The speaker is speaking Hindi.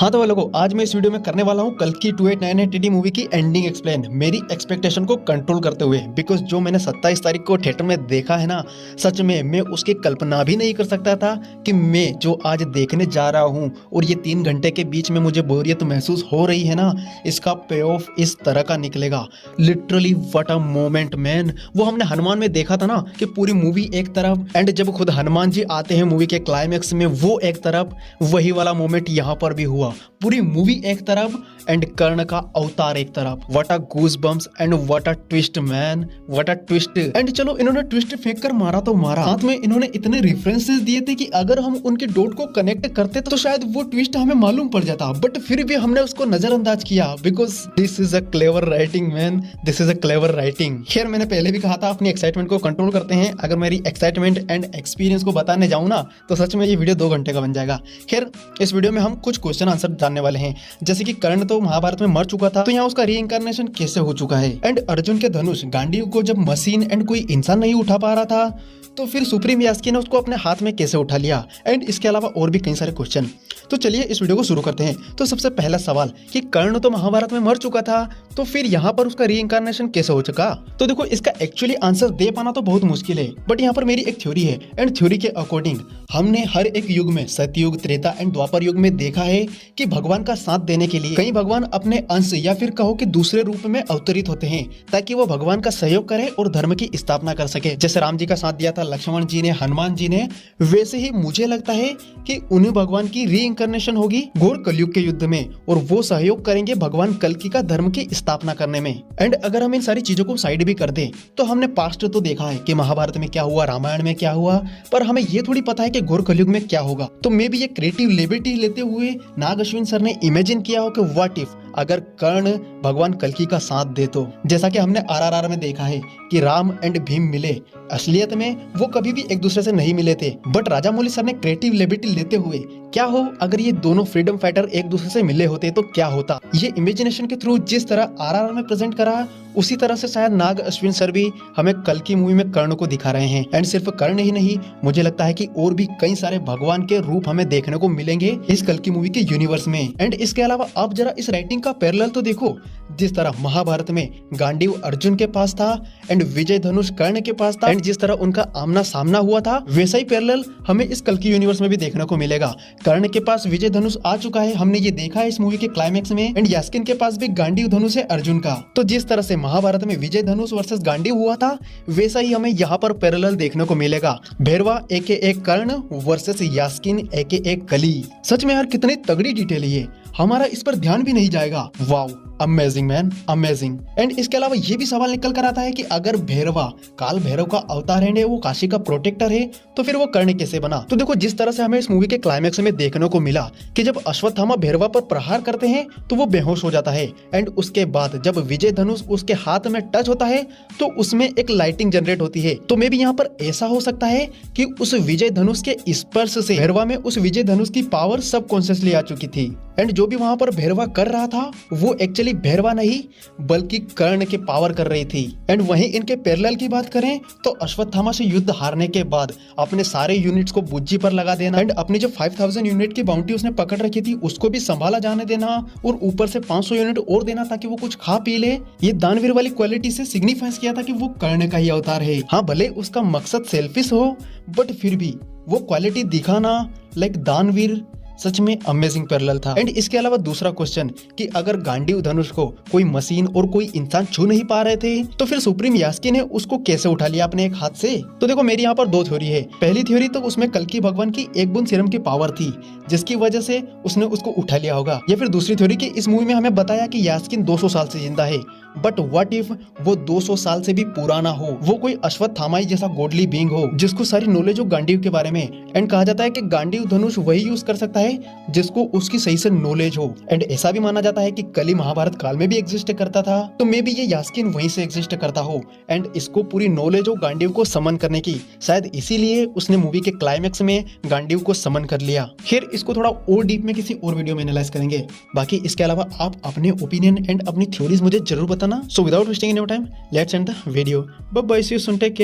हाँ तो लोगों, आज मैं इस वीडियो में करने वाला हूँ कल की 2898 टीडी मूवी की एंडिंग एक्सप्लेन, मेरी एक्सपेक्टेशन को कंट्रोल करते हुए। बिकॉज जो मैंने 27 तारीख को थिएटर में देखा है ना, सच में मैं उसकी कल्पना भी नहीं कर सकता था कि मैं जो आज देखने जा रहा हूँ और ये 3 घंटे के बीच में मुझे बोरियत महसूस हो रही है ना, इसका पे ऑफ इस तरह का निकलेगा। Literally what a moment man. वो हमने हनुमान में देखा था ना कि पूरी मूवी एक तरफ एंड जब खुद हनुमान जी आते हैं मूवी के क्लाइमेक्स में वो एक तरफ, वही वाला मोमेंट यहाँ पर भी हुआ। पूरी मूवी एक तरफ एंड कर्ण का अवतार एक तरफ। What a goosebumps and what a twist man, what a twist. And चलो इन्होंने ट्विस्ट फेंक कर मारा तो मारा, साथ में इन्होंने इतने रेफरेंसेस दिए थे कि अगर हम उनके डॉट को कनेक्ट करते तो शायद वो ट्विस्ट हमें मालूम पड़ जाता, बट फिर भी हमने उसको नजरअंदाज किया। Because this is a clever writing man, this is a clever writing. खैर मैंने पहले भी कहा था अपनी एक्साइटमेंट को कंट्रोल करते हैं। अगर मेरी एक्साइटमेंट एंड एक्सपीरियंस को बताने जाऊं ना तो सच में ये वीडियो 2 घंटे का बन जाएगा। खैर इस वीडियो में हम कुछ क्वेश्चन आंसर जानने वाले हैं, जैसे कि कर्ण तो महाभारत में मर चुका था, तो यहाँ उसका रीइंकार्नेशन कैसे हो चुका है। एंड अर्जुन के धनुष गांडीव को जब मशीन एंड कोई इंसान नहीं उठा पा रहा था तो फिर सुप्रीम यास्की ने उसको अपने हाथ में कैसे उठा लिया। एंड इसके अलावा और भी कई सारे क्वेश्चन। तो चलिए इस वीडियो को शुरू करते हैं। तो सबसे पहला सवाल कि कर्ण तो महाभारत में मर चुका था, तो फिर यहाँ पर उसका रीइंकार्नेशन कैसे हो चुका। तो देखो इसका एक्चुअली आंसर दे पाना तो बहुत मुश्किल है, बट यहाँ पर मेरी एक थ्योरी है। एंड थ्योरी के अकॉर्डिंग हमने हर एक युग में, सतयुग, त्रेता एंड द्वापर युग में देखा है कि भगवान का साथ देने के लिए कई भगवान अपने अंश या फिर कहो कि दूसरे रूप में अवतरित होते हैं ताकि वो भगवान का सहयोग करे और धर्म की स्थापना कर सके। जैसे राम जी का साथ दिया था लक्ष्मण जी ने, हनुमान जी ने, वैसे ही मुझे लगता है कि उन्हीं भगवान की रीइंकार्नेशन होगी घोर कलयुग के युद्ध में और वो सहयोग करेंगे भगवान कल्कि का धर्म की स्थापना करने में। एंड अगर हम इन सारी चीजों को साइड भी कर दें तो हमने पास्ट तो देखा है कि महाभारत में क्या हुआ, रामायण में क्या हुआ, पर हमें ये थोड़ी पता है कि घोर कलयुग में क्या होगा। तो मे भी ये क्रिएटिव लिबर्टी लेते हुए नाग अश्विन सर ने इमेजिन किया हो कि व्हाट इफ अगर कर्ण भगवान कल्कि का साथ दे तो। जैसा कि हमने आरआरआर में देखा है कि राम एंड भीम मिले, असलियत में वो कभी भी एक दूसरे से नहीं मिले थे, बट राजा मौली सर ने क्रिएटिव लिबर्टी लेते हुए क्या हो अगर ये दोनों फ्रीडम फाइटर एक दूसरे से मिले होते तो क्या होता। ये इमेजिनेशन के थ्रू जिस तरह आरआरआर में प्रेजेंट करा उसी तरह से शायद नाग अश्विन सर भी हमें कल की मूवी में कर्ण को दिखा रहे हैं। एंड सिर्फ कर्ण ही नहीं, मुझे लगता है कि और भी कई सारे भगवान के रूप हमें देखने को मिलेंगे इस कल की मूवी के यूनिवर्स में। एंड इसके अलावा आप जरा इस राइटिंग का पैरेलल तो देखो, जिस तरह महाभारत में गांडीव अर्जुन के पास था एंड विजय धनुष कर्ण के पास था, एंड जिस तरह उनका आमना सामना हुआ था वैसा ही पैरेलल हमें इस कल की यूनिवर्स में भी देखने को मिलेगा। कर्ण के पास विजय धनुष आ चुका है, हमने ये देखा है इस मूवी के क्लाइमेक्स में। एंड यास्किन के पास भी गांडीव धनुष है अर्जुन का। तो जिस तरह से महाभारत में विजय धनुष वर्सेस गांडीव हुआ था वैसा ही हमें यहाँ पर पैरेलल देखने को मिलेगा। भैरवा एके कर्ण वर्सेस यास्किन एके कली। सच में यार कितनी तगड़ी डिटेल है ये, हमारा इस पर ध्यान भी नहीं जाएगा। Wow, amazing man, amazing. And इसके अलावा ये भी सवाल निकल कर आता है कि अगर भैरवा काल भैरव का अवतार है, वो काशी का प्रोटेक्टर है, तो फिर वो कर्ण कैसे बना। तो देखो जिस तरह से हमें इस मूवी के क्लाइमेक्स में देखने को मिला कि जब अश्वत्थामा भैरवा पर प्रहार करते हैं तो वो बेहोश हो जाता है, एंड उसके बाद जब विजय धनुष उसके हाथ में टच होता है तो उसमें एक लाइटिंग जनरेट होती है। तो मे भी यहाँ पर ऐसा हो सकता है कि उस विजय धनुष के स्पर्श से भैरवा में उस विजय धनुष की पावर सबकॉन्शियसली आ चुकी थी। एंड जो भी वहां पर भैरवा कर रहा था वो एक्चुअली भैरवा नहीं बल्कि कर्ण के पावर कर रही थी। एंड वहीं इनके पैरेलल की बात करें तो अश्वत्थामा से युद्ध हारने के बाद अपने सारे यूनिट्स को बुज्जी पर लगा देना एंड अपनी जो 5000 यूनिट की बाउंटी उसने पकड़ रखी थी उसको भी संभाला जाने देना और ऊपर से 500 यूनिट और देना ताकि वो कुछ खा पी ले, ये दानवीर वाली क्वालिटी से सिग्निफाइज किया था कि वो कर्ण का ही अवतार है। हाँ भले उसका मकसद सेल्फिश हो बट फिर भी वो क्वालिटी दिखाना लाइक दानवीर सच में अमेजिंग पैरेलल था। एंड इसके अलावा दूसरा क्वेश्चन कि अगर गांडीव धनुष को कोई मशीन और कोई इंसान छू नहीं पा रहे थे तो फिर सुप्रीम यास्की ने उसको कैसे उठा लिया अपने एक हाथ से। तो देखो मेरी यहाँ पर 2 थ्योरी है। पहली थ्योरी तो उसमें कल्कि भगवान की एक बूंद सीरम की पावर थी जिसकी वजह से उसने उसको उठा लिया होगा, या फिर दूसरी थ्योरी कि इस मूवी में हमें बताया कि यास्किन 200 साल से जिंदा है, बट व्हाट इफ वो 200 साल से भी पुराना हो, वो कोई अश्वत्थामा जैसा गॉडली बीइंग हो जिसको सारी नॉलेज हो गांडीव के बारे में। एंड कहा जाता है कि गांडीव धनुष वही यूज कर सकता है जिसको उसकी सही से नॉलेज हो। एंड ऐसा भी माना जाता है कि कली महाभारत काल में भी एग्जिस्ट करता था, तो मे बी ये यास्किन वहीं से एग्जिस्ट करता हो एंड इसको पूरी नॉलेज हो गांडीव को समन करने की, शायद इसीलिए उसने मूवी के क्लाइमेक्स में गांडीव को समन कर लिया। खैर इसको थोड़ा और डीप में किसी और वीडियो में एनालाइज करेंगे। बाकी इसके अलावा आप अपने ओपिनियन एंड अपनी थ्योरीज मुझे जरूर बताना। So without wasting any time let's end the video. Bye bye, see you soon, take care.